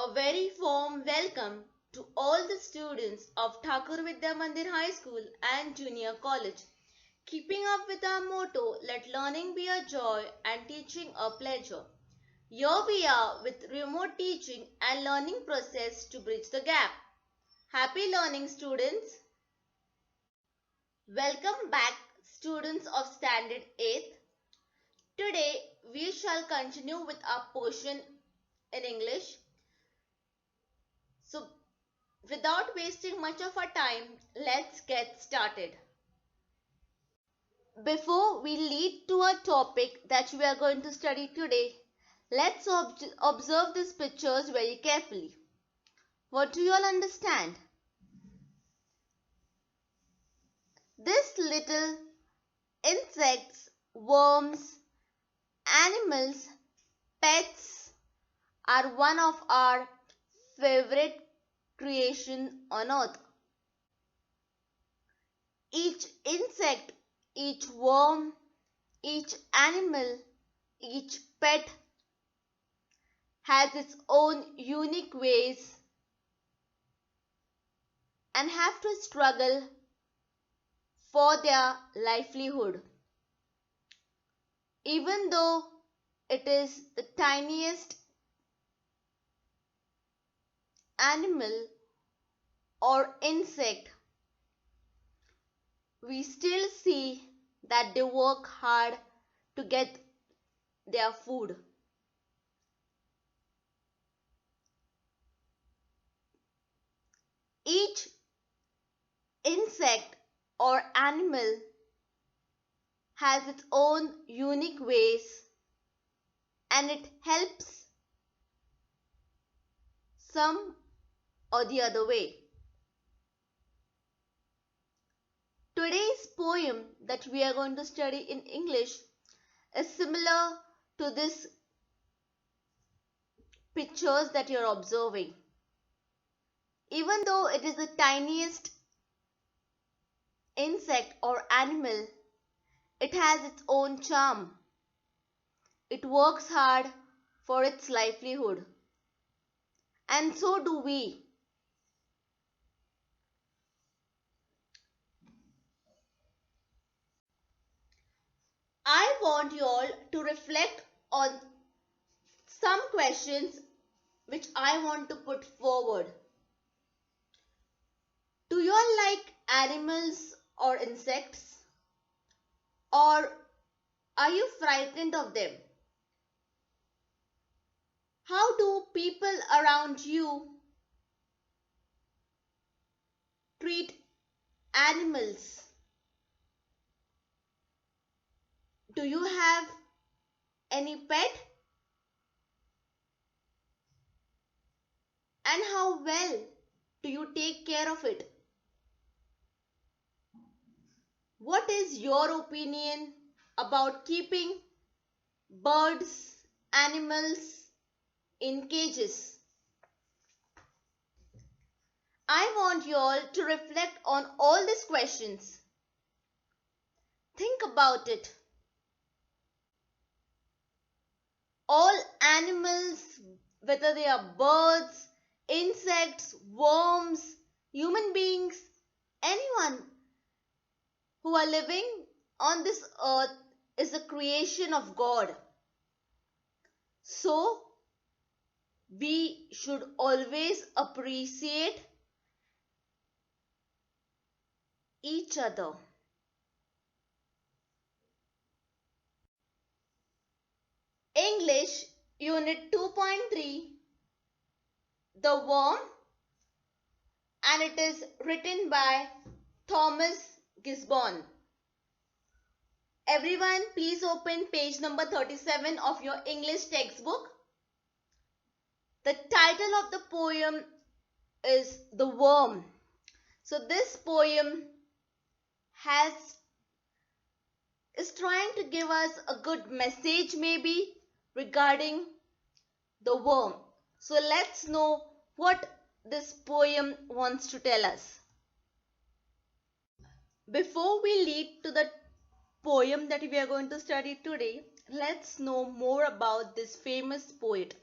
A very warm welcome to all the students of Thakur Vidya Mandir High School and Junior College. Keeping up with our motto, let learning be a joy and teaching a pleasure. Here we are with remote teaching and learning process to bridge the gap. Happy learning, students. Welcome back, students of Standard 8th. Today we shall continue with our portion in English. So, without wasting much of our time, let's get started. Before we lead to a topic that we are going to study today, let's observe these pictures very carefully. What do you all understand? These little insects, worms, animals, pets are one of our favorite creation on earth. Each insect, each worm, each animal, each pet has its own unique ways and have to struggle for their livelihood. Even though it is the tiniest animal or insect, we still see that they work hard to get their food. Each insect or animal has its own unique ways and it helps some or the other way. Today's poem that we are going to study in English is similar to these pictures that you are observing. Even though it is the tiniest insect or animal, it has its own charm. It works hard for its livelihood. And so do we. I want you all to reflect on some questions which I want to put forward. Do you all like animals or insects? Or are you frightened of them? How do people around you treat animals? Do you have any pet? And how well do you take care of it? What is your opinion about keeping birds, animals in cages? I want you all to reflect on all these questions. Think about it. All animals, whether they are birds, insects, worms, human beings, anyone who are living on this earth is a creation of God. So, we should always appreciate each other. English Unit 2.3, The Worm, and it is written by Thomas Gisborne. Everyone, please open page number 37 of your English textbook. The title of the poem is The Worm. So this poem is trying to give us a good message maybe regarding the worm. So let's know what this poem wants to tell us. Before we lead to the poem that we are going to study today, let's know more about this famous poet.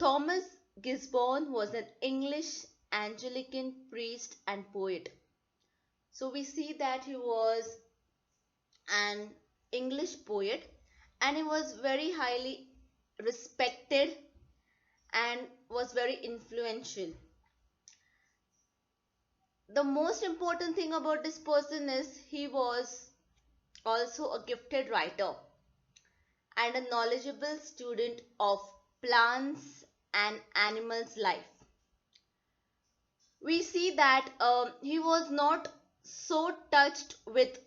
Thomas Gisborne was an English Anglican priest and poet. So we see that he was an English poet and he was very highly respected and was very influential. The most important thing about this person is he was also a gifted writer and a knowledgeable student of plants and animals' life. We see that he was not so touched with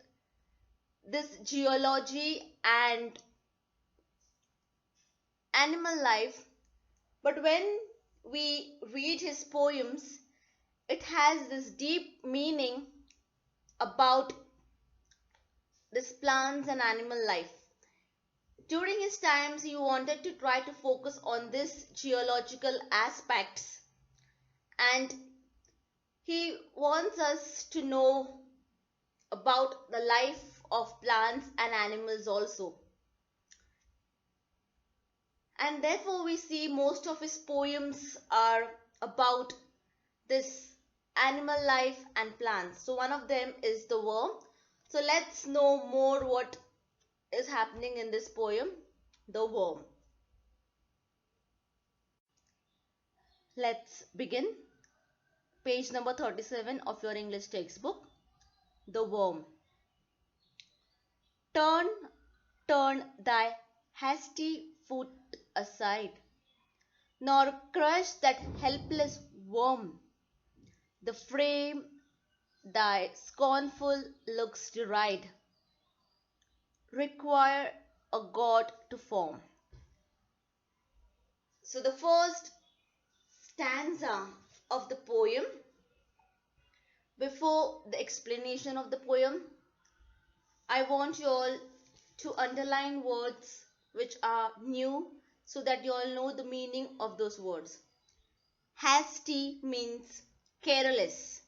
this geology and animal life, but when we read his poems, it has this deep meaning about this plants and animal life. During his times, he wanted to try to focus on this geological aspects, and he wants us to know about the life of plants and animals also. And therefore we see most of his poems are about this animal life and plants. So one of them is the worm. So let's know more what is happening in this poem, The Worm. Let's begin. Page number 37 of your English textbook. The Worm. Turn, turn thy hasty foot aside, nor crush that helpless worm. The frame thy scornful looks deride, require a god to form. So the first stanza of the poem, before the explanation of the poem, I want you all to underline words which are new so that you all know the meaning of those words. Hasty means careless.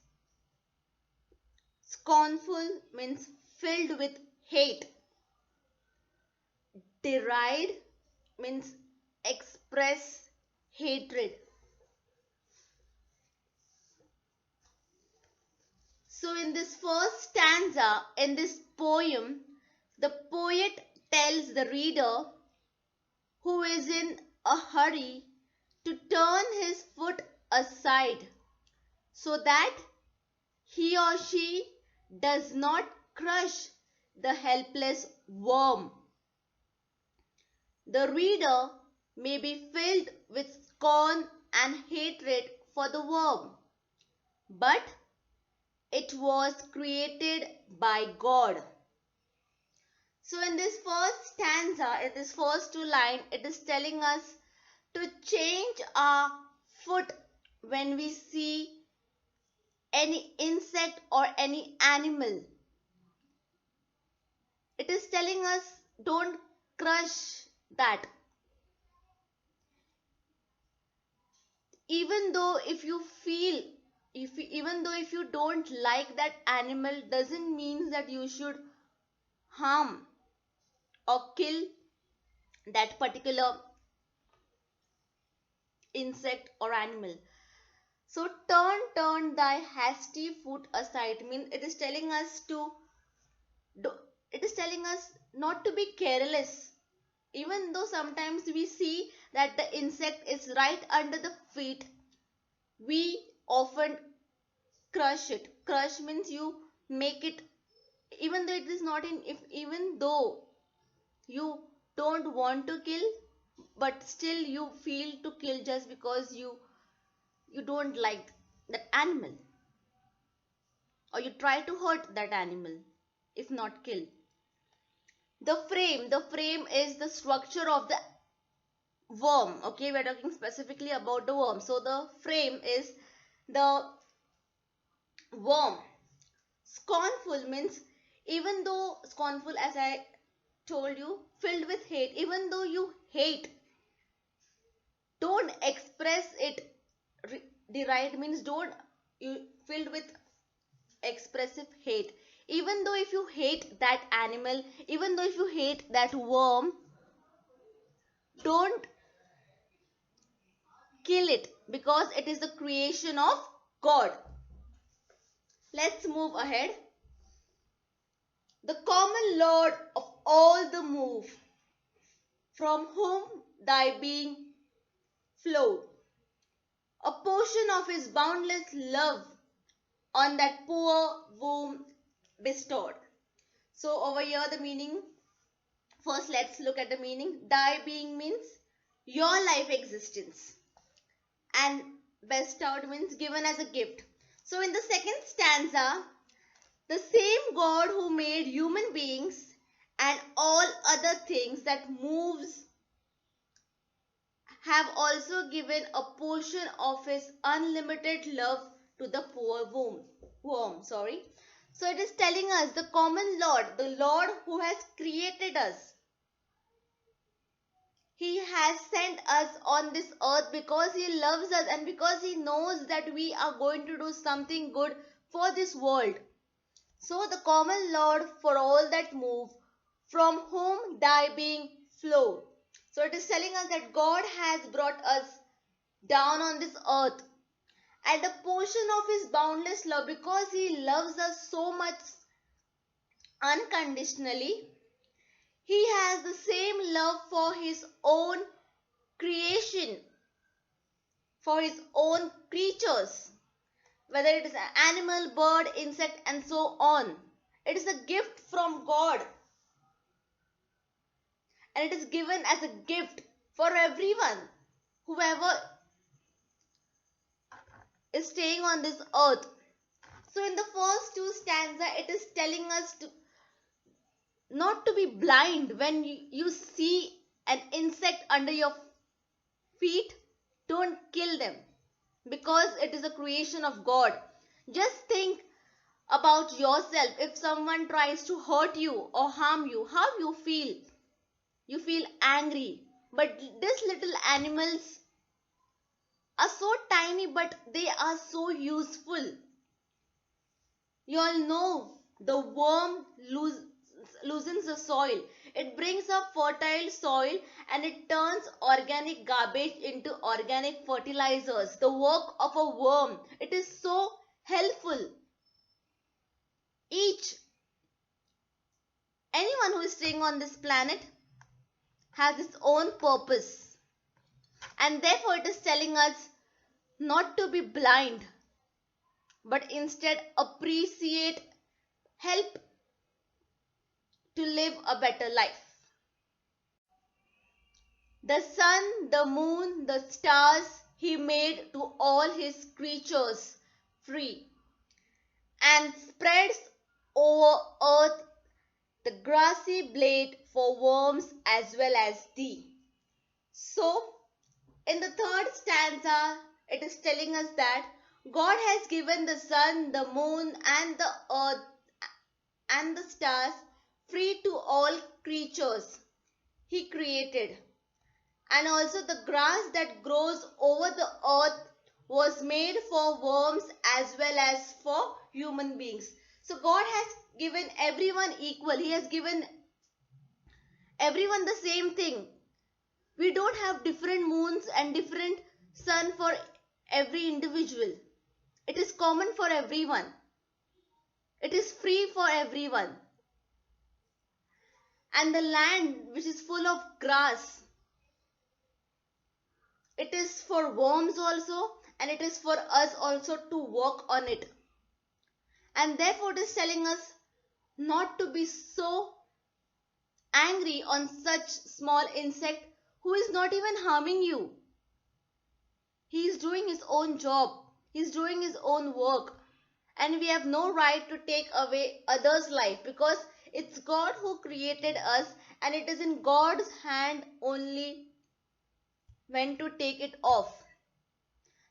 Scornful means filled with hate. Deride means express hatred. So in this first stanza, in this poem, the poet tells the reader who is in a hurry to turn his foot aside so that he or she does not crush the helpless worm. The reader may be filled with scorn and hatred for the worm, but it was created by God. So in this first stanza, in this first two lines, it is telling us to change our foot when we see any insect or any animal. It is telling us don't crush that. Even though if you feel, even though if you don't like that animal, doesn't mean that you should harm or kill that particular insect or animal. So turn thy hasty foot aside means it is telling us to it is telling us not to be careless. Even though sometimes we see that the insect is right under the feet, we often crush it. Crush means you make it, even though it is not in, if even though you don't want to kill, but still you feel to kill just because you don't like that animal, or you try to hurt that animal, if not kill. The frame is the structure of the worm. Okay, we're talking specifically about the worm. So the frame is the worm. Scornful means, even though scornful, as I told you, filled with hate, even though you hate, don't express it. Deride means don't, you filled with expressive hate. Even though if you hate that animal, even though if you hate that worm, don't kill it because it is the creation of God. Let's move ahead. The common Lord of all the move, from whom thy being flowed, a portion of his boundless love on that poor womb bestowed. So over here the meaning, first let's look at the meaning. Thy being means your life existence, and bestowed means given as a gift. So in the second stanza, the same God who made human beings and all other things that moves have also given a portion of his unlimited love to the poor worm. So it is telling us the common Lord, the Lord who has created us. He has sent us on this earth because he loves us and because he knows that we are going to do something good for this world. So the common Lord for all that move, from whom thy being flowed. So it is telling us that God has brought us down on this earth and a portion of his boundless love, because he loves us so much unconditionally. He has the same love for his own creation, for his own creatures, whether it is an animal, bird, insect, and so on. It is a gift from God, and it is given as a gift for everyone, whoever is staying on this earth. So in the first two stanza, it is telling us to not to be blind when you see an insect under your feet. Don't kill them because it is a creation of God. Just think about yourself. If someone tries to hurt you or harm you, how you feel? You feel angry. But these little animals are so tiny, but they are so useful. You all know the worm loosens the soil. It brings up fertile soil and it turns organic garbage into organic fertilizers. The work of a worm, it is so helpful. Anyone who is staying on this planet has its own purpose, and therefore it is telling us not to be blind, but instead appreciate, help to live a better life. The sun, the moon, the stars he made to all his creatures free, and spreads over earth the grassy blade for worms as well as thee. So, in the third stanza, it is telling us that God has given the sun, the moon, and the earth and the stars free to all creatures he created. And also the grass that grows over the earth was made for worms as well as for human beings. So God has given everyone equal. He has given everyone the same thing. We don't have different moons and different sun for every individual. It is common for everyone. It is free for everyone. And the land which is full of grass, it is for worms also, and it is for us also to work on it. And therefore it is telling us not to be so angry on such small insect who is not even harming you. He is doing his own job. He is doing his own work. And we have no right to take away others' life, because it's God who created us, and it is in God's hand only when to take it off.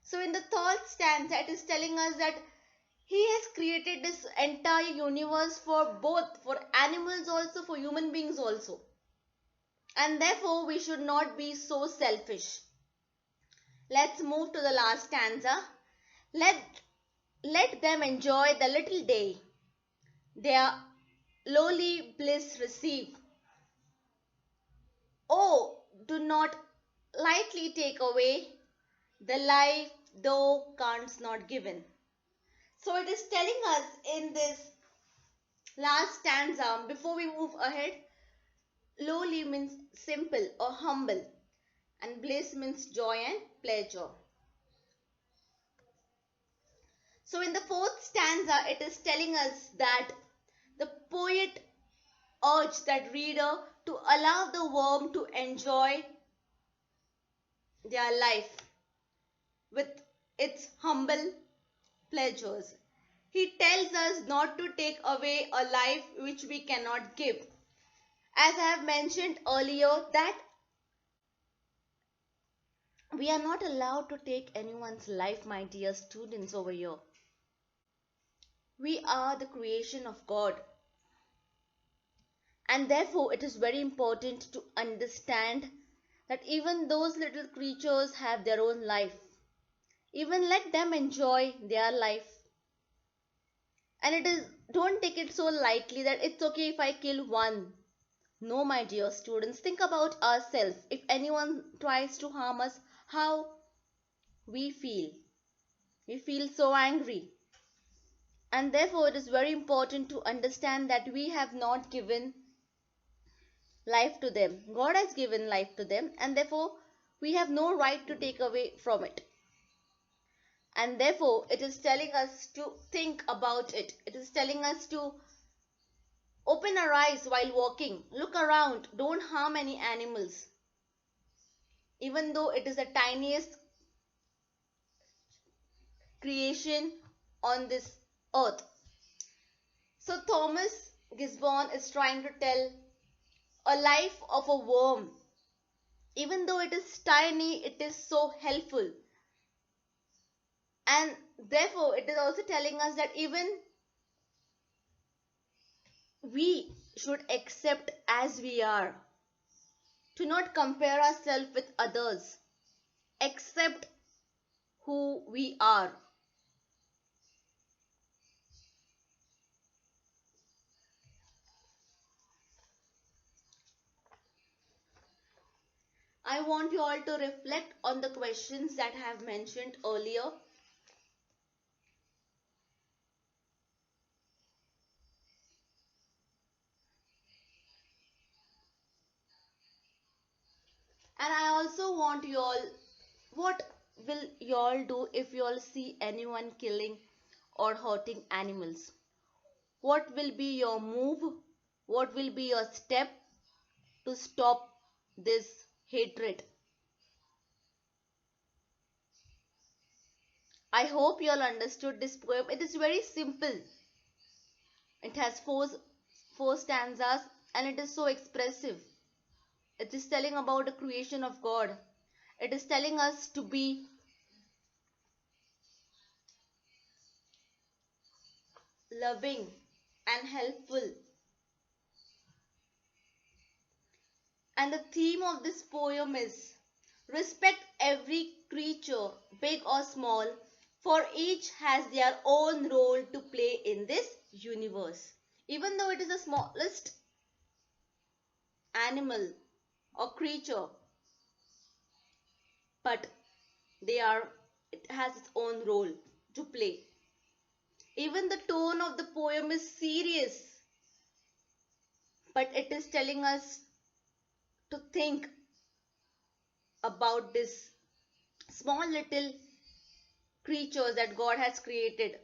So in the third stanza, it is telling us that he has created this entire universe for both, for animals also, for human beings also. And therefore we should not be so selfish. Let's move to the last stanza. Let them enjoy the little day, their lowly bliss receive. Oh, do not lightly take away the life thou canst not given. So it is telling us in this last stanza, before we move ahead, lowly means simple or humble, and bliss means joy and pleasure. So in the fourth stanza, it is telling us that the poet urged that reader to allow the worm to enjoy their life with its humble pleasures. He tells us not to take away a life which we cannot give. As I have mentioned earlier, that we are not allowed to take anyone's life, my dear students over here. We are the creation of God. And therefore, it is very important to understand that even those little creatures have their own life. Even let them enjoy their life. And it is, don't take it so lightly that it's okay if I kill one. No, my dear students, think about ourselves. If anyone tries to harm us, how we feel. We feel so angry. And therefore, it is very important to understand that we have not given life to them. God has given life to them, and therefore, we have no right to take away from it. And therefore, it is telling us to think about it. It is telling us to open our eyes while walking. Look around. Don't harm any animals. Even though it is the tiniest creation on this earth. So Thomas Gisborne is trying to tell a life of a worm. Even though it is tiny, it is so helpful. And therefore, it is also telling us that even we should accept as we are. To not compare ourselves with others. Accept who we are. I want you all to reflect on the questions that I have mentioned earlier. And I also want you all, what will you all do if you all see anyone killing or hurting animals? What will be your move? What will be your step to stop this hatred? I hope you all understood this poem. It is very simple. It has four stanzas and it is so expressive. It is telling about the creation of God. It is telling us to be loving and helpful. And the theme of this poem is respect every creature, big or small, for each has their own role to play in this universe. Even though it is the smallest animal or creature, but it has its own role to play. Even the tone of the poem is serious, but it is telling us to think about this small little creatures that God has created.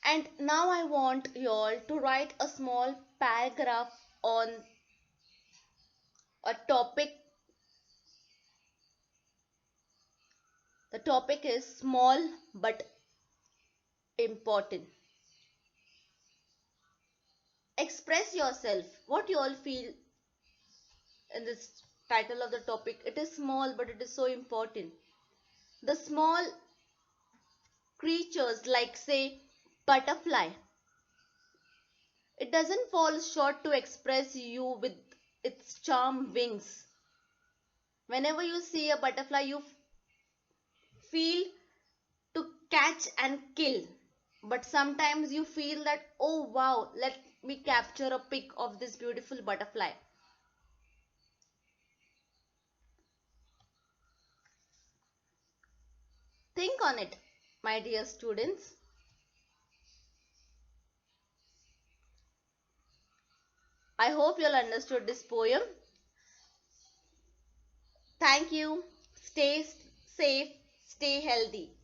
And now I want you all to write a small paragraph on a topic. The topic is small but important. Express yourself, what you all feel in this title of the topic. It is small but it is so important. The small creatures like say butterfly. It doesn't fall short to express you with its charm wings. Whenever you see a butterfly, you feel to catch and kill. But sometimes you feel that, oh wow, we capture a pic of this beautiful butterfly? Think on it, my dear students. I hope you all understood this poem. Thank you. Stay safe, stay healthy.